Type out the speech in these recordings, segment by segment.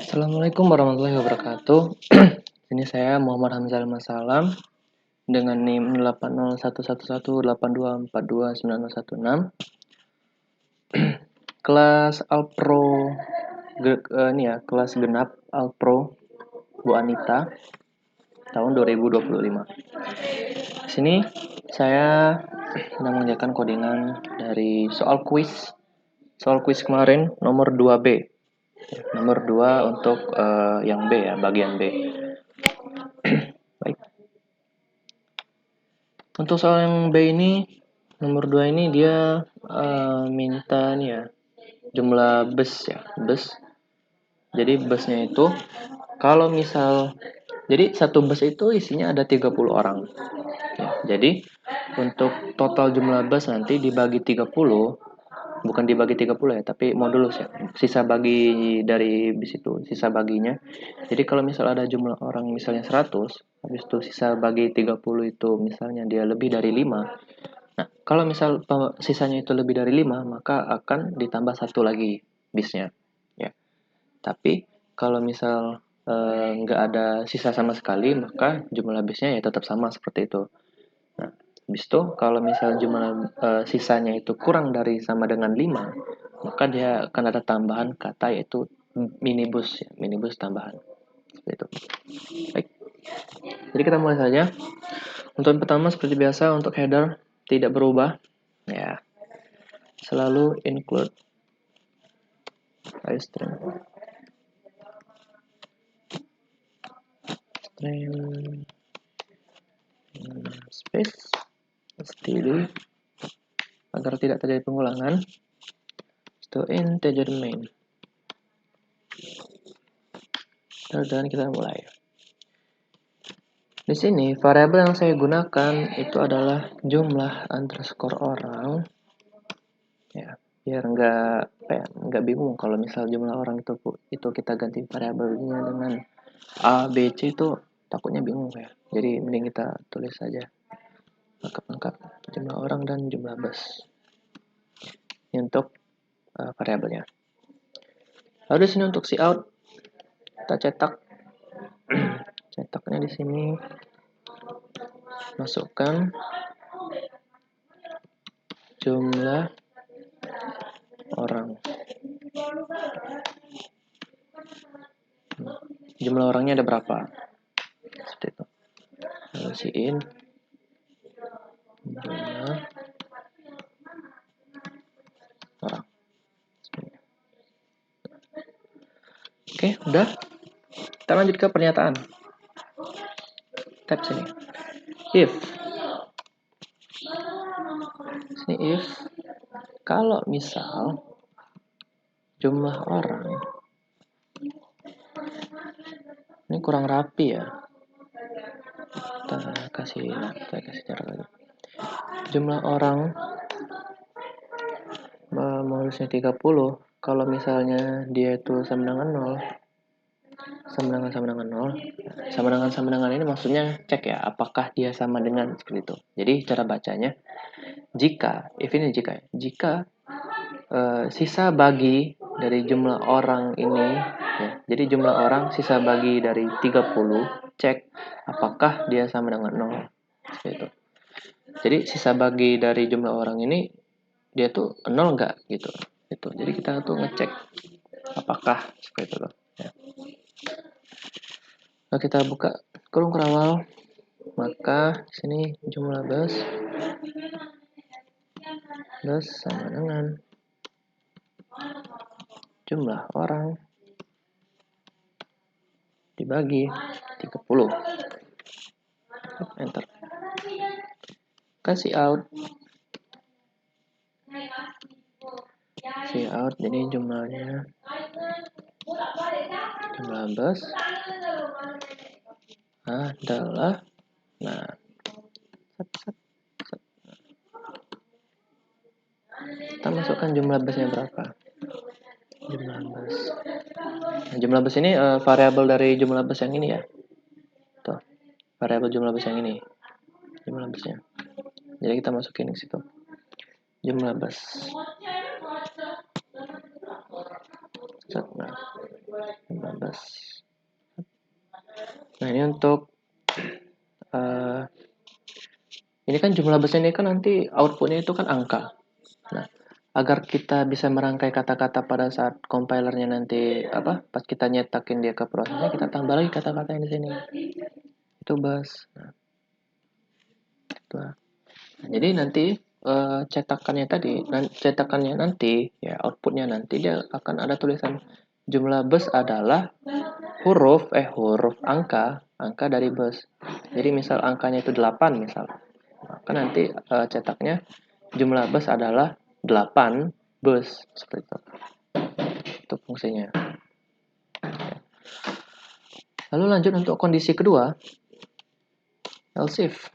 Assalamualaikum warahmatullahi wabarakatuh. Ini saya Muhammad Hamzal Masalam dengan NIM 8011182429016. Kelas Alpro ini ya, kelas genap Alpro Bu Anita tahun 2025. Di sini saya sedang mengerjakan codingan dari soal quiz. Soal quiz kemarin nomor 2B. Nomor 2 untuk yang B ya, bagian B. Baik. Untuk soal yang B ini, nomor 2 ini dia minta nih ya, jumlah bus ya, bus. Jadi busnya itu, kalau misal, jadi satu bus itu isinya ada 30 orang. Ya, jadi untuk total jumlah bus nanti dibagi 30, bukan dibagi 30 ya, tapi modulus ya. Sisa bagi dari bis itu, sisa baginya. Jadi kalau misal ada jumlah orang misalnya 100, habis itu sisa bagi 30 itu misalnya dia lebih dari 5. Nah, kalau misal sisanya itu lebih dari 5, maka akan ditambah satu lagi bisnya. Ya. Tapi kalau misal nggak ada sisa sama sekali, maka jumlah bisnya ya tetap sama seperti itu. Nah, habis itu kalau misal jumlah sisanya itu kurang dari sama dengan 5, maka dia akan ada tambahan kata yaitu minibus ya, minibus tambahan. Seperti itu. Baik. Jadi kita mulai saja. Untuk yang pertama seperti biasa untuk header tidak berubah ya. Selalu include string space std agar tidak terjadi pengulangan. Itu integer main. Dan kita mulai. Di sini variabel yang saya gunakan itu adalah jumlah underscore orang. Ya, biar nggak bingung kalau misal jumlah orang itu kita ganti variabelnya dengan A, B, C itu takutnya bingung ya. Jadi mending kita tulis saja lengkap jumlah orang dan jumlah bus. Ini untuk variabelnya. Lalu di sini untuk cout kita cetak cetaknya di sini masukkan jumlah orang. Jumlah orangnya ada berapa? Seperti itu. Lalu in jumlah orang. Oke, udah. Kita lanjut ke pernyataan. Tab sini. If kalau misal jumlah orang ini kurang rapi ya, kita kasih cara lagi. Jumlah orang modusnya 30, kalau misalnya dia itu sama dengan 0, sama dengan ini maksudnya cek ya apakah dia sama dengan seperti itu. Jadi cara bacanya jika sisa bagi dari jumlah orang ini ya, jadi jumlah orang sisa bagi dari 30, cek apakah dia sama dengan 0 seperti itu. Jadi sisa bagi dari jumlah orang ini dia tuh 0 enggak gitu. Itu. Jadi kita tuh ngecek apakah seperti itu loh ya. Nah, kita buka kolom kerawal, maka di sini jumlah bus sama dengan jumlah orang dibagi 30. Enter. Kasih out. Jadi jumlah bus adalah kita masukkan jumlah busnya berapa. Jumlah bus ini variabel dari jumlah bus yang ini ya. Tuh, variabel jumlah bus yang ini. Jumlah busnya. Jadi kita masukin ke situ. Jumlah bus. Nah, 15. Nah, ini untuk ini kan jumlah busnya ini kan nanti outputnya itu kan angka. Nah, agar kita bisa merangkai kata-kata pada saat compilernya nanti pas kita nyetakin dia ke prosesnya, kita tambah lagi kata-kata yang di sini. Itu bus. Nah, itu. Nah, jadi nanti cetakannya nanti ya outputnya nanti dia akan ada tulisan jumlah bus adalah huruf angka dari bus. Jadi misal angkanya itu 8 misal. Maka nanti cetaknya jumlah bus adalah 8 bus seperti itu. Itu fungsinya. Lalu lanjut untuk kondisi kedua, else if.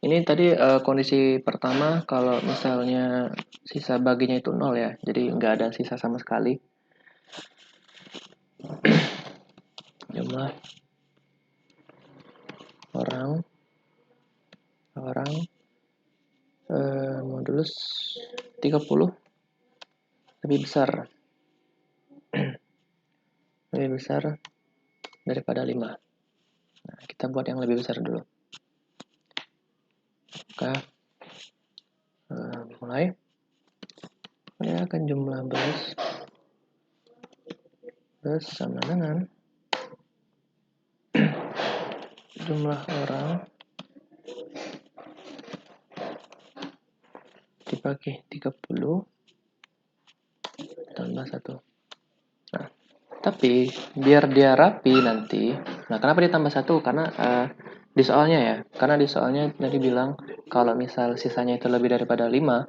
Ini tadi kondisi pertama kalau misalnya sisa baginya itu 0 ya. Jadi nggak ada sisa sama sekali. Jumlah orang modulus 30 lebih besar daripada 5. Nah, kita buat yang lebih besar dulu. Maka mulai. Ini akan jumlah bus sama dengan jumlah orang dibagi 30 tambah 1. Nah, tapi biar dia rapi nanti. Nah, kenapa ditambah 1? Karena di soalnya tadi bilang kalau misal sisanya itu lebih daripada 5,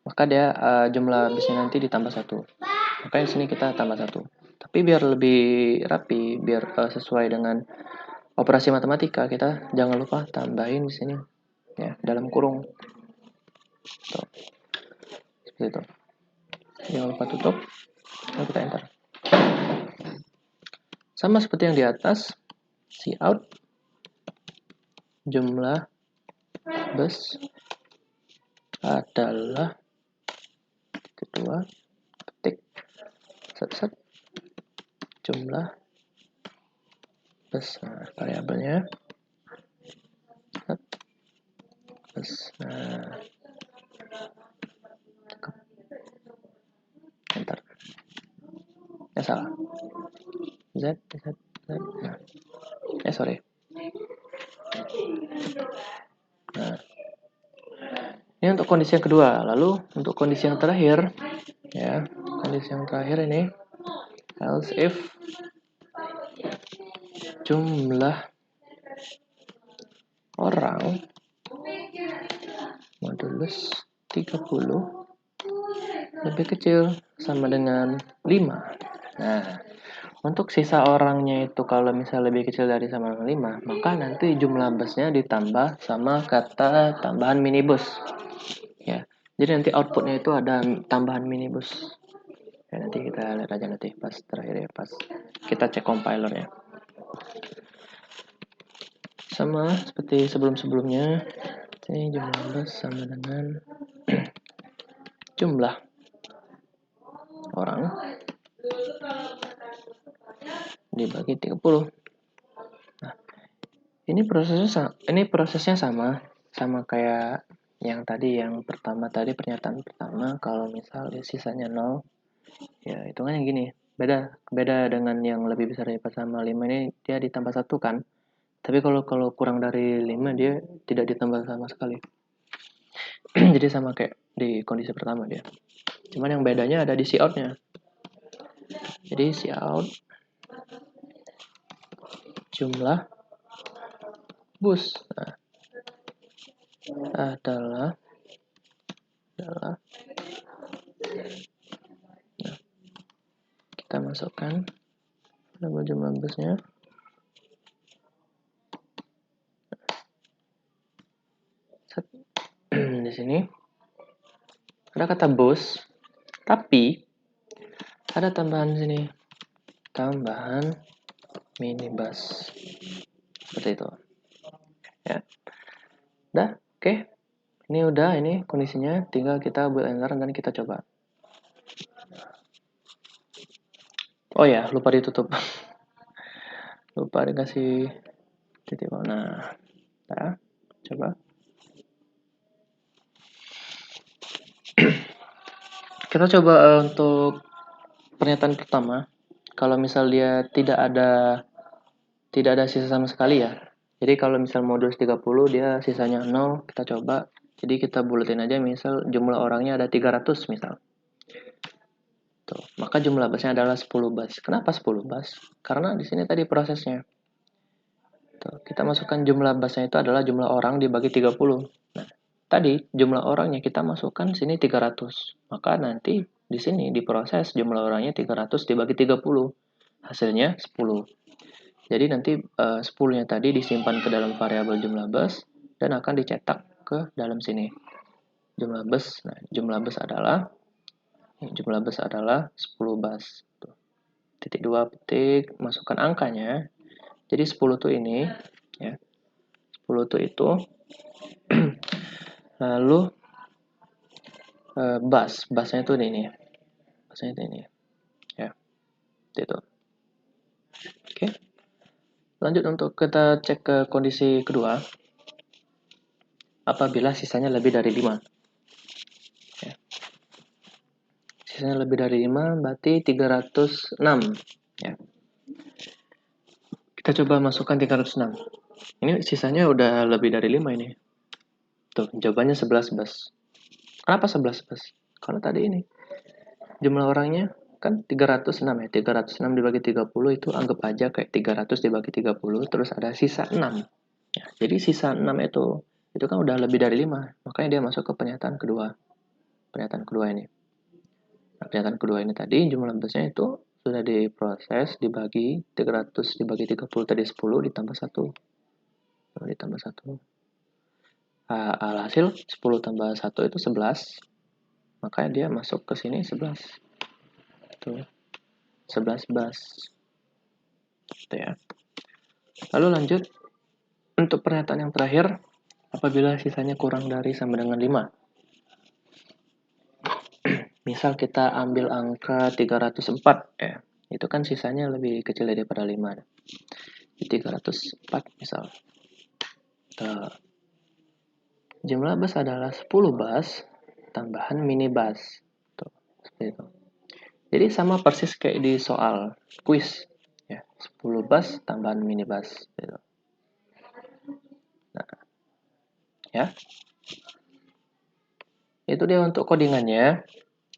maka dia jumlah busnya nanti ditambah 1. Makanya di sini kita tambah 1. Tapi biar lebih rapi, biar sesuai dengan operasi matematika, kita jangan lupa tambahin di sini ya, dalam kurung. Tuh. Seperti itu. Jangan lupa tutup, lalu kita enter. Sama seperti yang di atas, cout jumlah bus adalah kedua ketik set jumlah bus. Nah, variabelnya bus. Nah, enter. Ya salah. Z. Nah. Sorry. Nah, ini untuk kondisi yang kedua. Lalu untuk kondisi yang terakhir, ya, kondisi yang terakhir ini else if jumlah orang modulus 30 lebih kecil sama dengan 5. Nah, untuk sisa orangnya itu kalau misal lebih kecil dari sama dengan 5, maka nanti jumlah busnya ditambah sama kata tambahan minibus. Ya. Jadi nanti outputnya itu ada tambahan minibus. Ya, nanti kita lihat aja nanti pas terakhir ya, pas kita cek compilernya. Sama seperti sebelum-sebelumnya, ini jumlah bus sama dengan jumlah orang dibagi 30. Nah, ini prosesnya sama kayak yang tadi, yang pertama tadi, pernyataan pertama. Kalau misal sisanya 0, ya hitungannya gini. Beda dengan yang lebih besar daripada sama 5 ini, dia ditambah 1 kan. Tapi kalau kurang dari 5 dia tidak ditambah sama sekali. Jadi sama kayak di kondisi pertama dia. Cuman yang bedanya ada di cout-nya. Jadi cout jumlah bus adalah kita masukkan nama jumlah busnya. Di sini ada kata bus, tapi ada tambahan sini, tambahan minibus. Seperti itu. Ya. Udah, oke. Ini kondisinya, tinggal kita buat enter dan kita coba. Oh ya, lupa ditutup. Lupa dikasih titik. Nah, coba. Kita coba untuk pernyataan pertama. Kalau misal dia tidak ada sisa sama sekali ya. Jadi kalau misal modulus 30 dia sisanya 0, kita coba. Jadi kita buletin aja misal jumlah orangnya ada 300 misal. Tuh, maka jumlah busnya adalah 10 bus. Kenapa 10 bus? Karena di sini tadi prosesnya. Tuh, kita masukkan jumlah busnya itu adalah jumlah orang dibagi 30. Nah, tadi jumlah orangnya kita masukkan sini 300. Maka nanti di sini diproses jumlah orangnya 300 dibagi 30. Hasilnya 10. Jadi nanti 10-nya tadi disimpan ke dalam variabel jumlah bus dan akan dicetak ke dalam sini. Jumlah bus. Nah, jumlah bus adalah 10 bus. Tuh. Titik 2 petik, masukkan angkanya. Jadi 10 tuh ini ya. 10 tuh itu lalu busnya tuh ini. Busnya itu ini. Ya. Itu. Oke. Lanjut untuk kita cek ke kondisi kedua. Apabila sisanya lebih dari 5. Ya. Sisanya lebih dari 5 berarti 306. Ya. Kita coba masukkan 306. Ini sisanya udah lebih dari 5 ini. Tuh, jawabannya 11 bus. Kenapa 11 bus? Karena tadi ini jumlah orangnya kan 306 ya. 306 dibagi 30 itu anggap aja kayak 300 dibagi 30 terus ada sisa 6. Ya, jadi sisa 6 itu kan udah lebih dari 5. Makanya dia masuk ke pernyataan kedua. Pernyataan kedua ini. Nah, pernyataan kedua ini tadi jumlah busnya itu sudah diproses dibagi 300 dibagi 30 tadi 10 ditambah 1. Ditambah 1. Alhasil 10 tambah 1 itu 11. Makanya dia masuk ke sini 11. Tuh. 11 bus. Gitu ya. Lalu lanjut untuk pernyataan yang terakhir, apabila sisanya kurang dari sama dengan 5. Misal kita ambil angka 304 ya. Itu kan sisanya lebih kecil daripada 5. 304 misal. Tuh. Jumlah bus adalah 10 bus tambahan minibus. Tuh, seperti itu. Jadi sama persis kayak di soal quiz ya. 10 bus tambahan minibus gitu. Nah, ya. Itu dia untuk codingannya.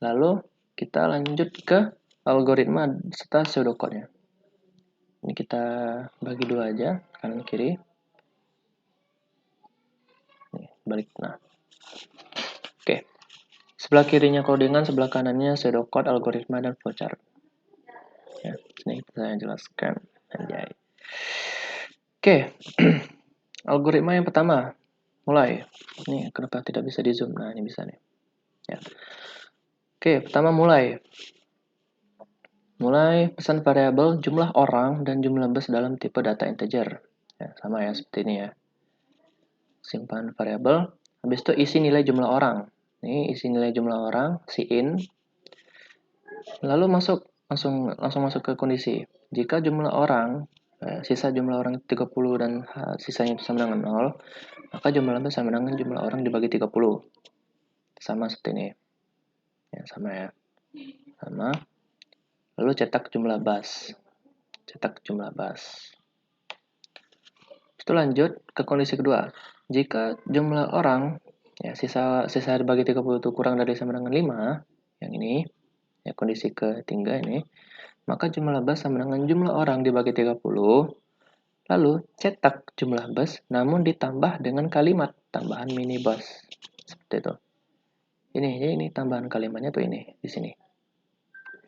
Lalu kita lanjut ke algoritma serta pseudocode-nya. Ini kita bagi dua aja, kanan kiri. Nih, balik. Nah. Oke. Sebelah kirinya codingan, sebelah kanannya pseudocode, algoritma, dan flowchart. Ya, sini saya jelaskan. Anjay. Oke. Algoritma yang pertama. Mulai. Ini kenapa tidak bisa di zoom? Nah, ini bisa nih. Ya. Oke, pertama mulai. Mulai pesan variabel jumlah orang dan jumlah bus dalam tipe data integer. Ya, sama ya seperti ini ya. Simpan variabel. Habis itu isi nilai jumlah orang. Ini isi nilai jumlah orang, si in. Lalu langsung masuk ke kondisi. Jika jumlah orang, sisa jumlah orang 30 dan sisanya itu sama dengan 0, maka jumlah bus sama dengan jumlah orang dibagi 30. Sama seperti ini. Ya, sama ya. Sama. Lalu cetak jumlah bus. Cetak jumlah bus. Itu lanjut ke kondisi kedua. Jika jumlah orang ya sisa dibagi 30 itu kurang dari sama dengan 5, yang ini ya kondisi ketiga ini, maka jumlah bus sama dengan jumlah orang dibagi 30. Lalu cetak jumlah bus namun ditambah dengan kalimat tambahan minibus. Seperti itu. Ini tambahan kalimatnya tuh ini di sini.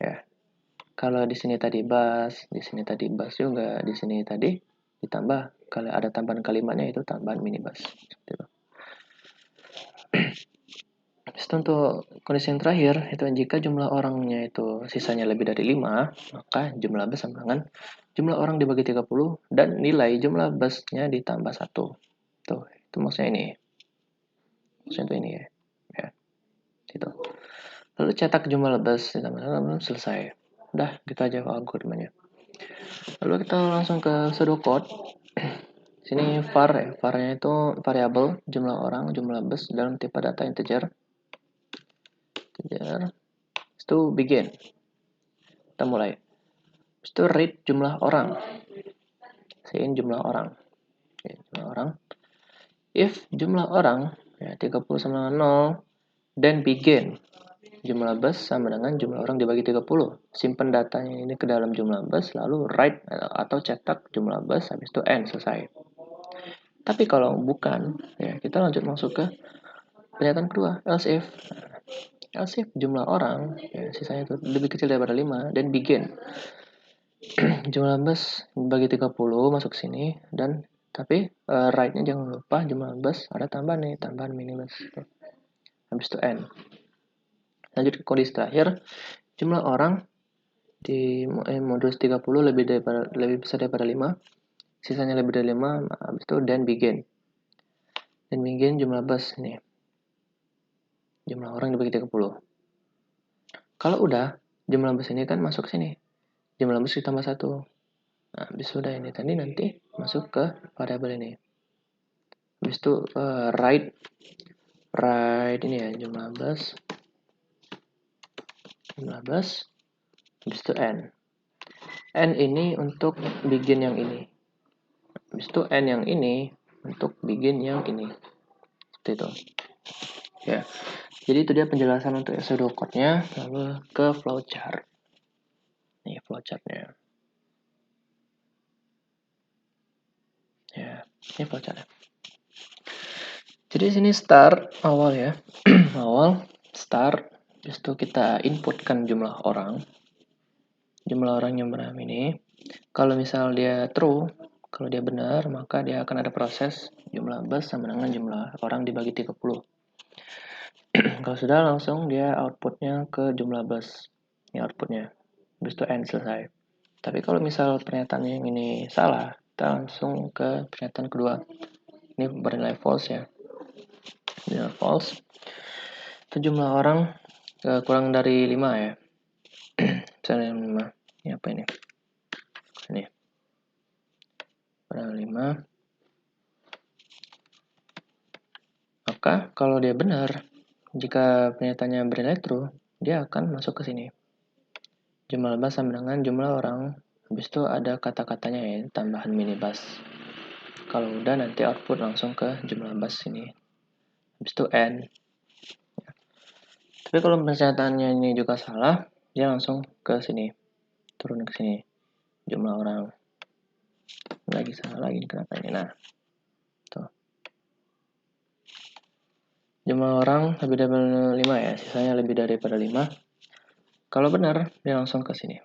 Ya. Kalau di sini tadi bus juga, di sini tadi ditambah kalau ada tambahan kalimatnya itu tambahan minibus. Seperti itu. Untuk kondisi yang terakhir itu jika jumlah orangnya itu sisanya lebih dari 5, maka jumlah bus sama dengan jumlah orang dibagi 30 dan nilai jumlah busnya ditambah 1. Tuh, itu maksudnya ini. Maksudnya itu ini ya. Ya. Itu. Lalu cetak jumlah bus ditambah 1, selesai. Udah, gitu aja algoritmanya. Lalu kita langsung ke pseudocode. Sini var ya, var-nya itu variabel, jumlah orang, jumlah bus dalam tipe data integer. Itu begin. Kita mulai. Itu read jumlah orang. Siin jumlah orang. Oke, jumlah orang. If jumlah orang ya 30 sama dengan 0, then begin. Jumlah bus sama dengan jumlah orang dibagi 30. Simpan datanya ini ke dalam jumlah bus, lalu write atau cetak jumlah bus, habis itu end, selesai. Tapi kalau bukan, ya kita lanjut masuk ke pernyataan kedua, else if. Else if jumlah orang, ya sisanya itu lebih kecil daripada 5, dan begin. Jumlah bus bagi 30 masuk sini, dan tapi write-nya jangan lupa jumlah bus ada tambahan nih, tambahan minibus. Habis itu end. Lanjut ke kondisi terakhir, jumlah orang di modulus 30 lebih besar daripada 5, sisanya lebih dari 5, habis itu then begin. Dan begin jumlah bus nih. Jumlah orang dibagi 30. Kalau udah, jumlah bus ini kan masuk sini. Jumlah bus ditambah 1. Nah, habis sudah ini tadi nanti masuk ke variabel ini. Habis itu write ini ya, jumlah bus. Habis itu end. End ini untuk begin yang ini. Habis itu end yang ini untuk begin yang ini. Seperti itu. Ya. Jadi itu dia penjelasan untuk pseudocode-nya. Lalu ke flowchart. Nih flowchart-nya. Ya, ini flowchart-nya. Jadi sini start awal ya. Awal start. Habis itu kita inputkan jumlah orang. Jumlah orang yang bernama ini. Kalau misal dia true, kalau dia benar, maka dia akan ada proses jumlah bus sama dengan jumlah orang dibagi 30. Kalau sudah, langsung dia outputnya ke jumlah bus. Ini outputnya. Habis itu end, selesai. Tapi kalau misal pernyataan yang ini salah, kita langsung ke pernyataan kedua. Ini bernilai false ya. Bernilai false. Itu jumlah orang kurang dari 5 ya. Misalnya 5. Ini apa ini? Ini. Kurang 5. Maka kalau dia benar, jika pernyataannya bernilai true, dia akan masuk ke sini. Jumlah bus sama dengan jumlah orang. Habis itu ada kata-katanya ya, tambahan minibus. Kalau udah nanti output langsung ke jumlah bus ini. Habis itu end. Tapi kalau pernyataannya ini juga salah, dia langsung ke sini. Turun ke sini. Jumlah orang. Lagi salah lagi, kenapa ini? Nah. Tuh. Jumlah orang lebih dari 5 ya, sisanya lebih daripada 5. Kalau benar, dia langsung ke sini.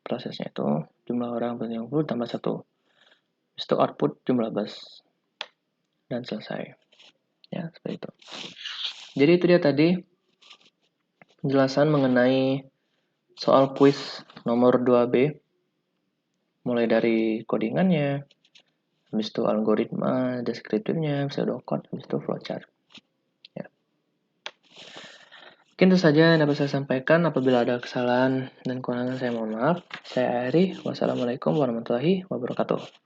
Prosesnya itu jumlah orang 30 tambah 1. Habis itu output jumlah bus. Dan selesai. Ya, seperti itu. Jadi itu dia tadi penjelasan mengenai soal kuis nomor 2B. Mulai dari codingannya, habis itu algoritma, deskriptifnya, pseudocode, habis itu flowchart. Ya. Mungkin itu saja yang dapat saya sampaikan. Apabila ada kesalahan dan kekurangan saya mohon maaf. Saya Ari. Wassalamualaikum warahmatullahi wabarakatuh.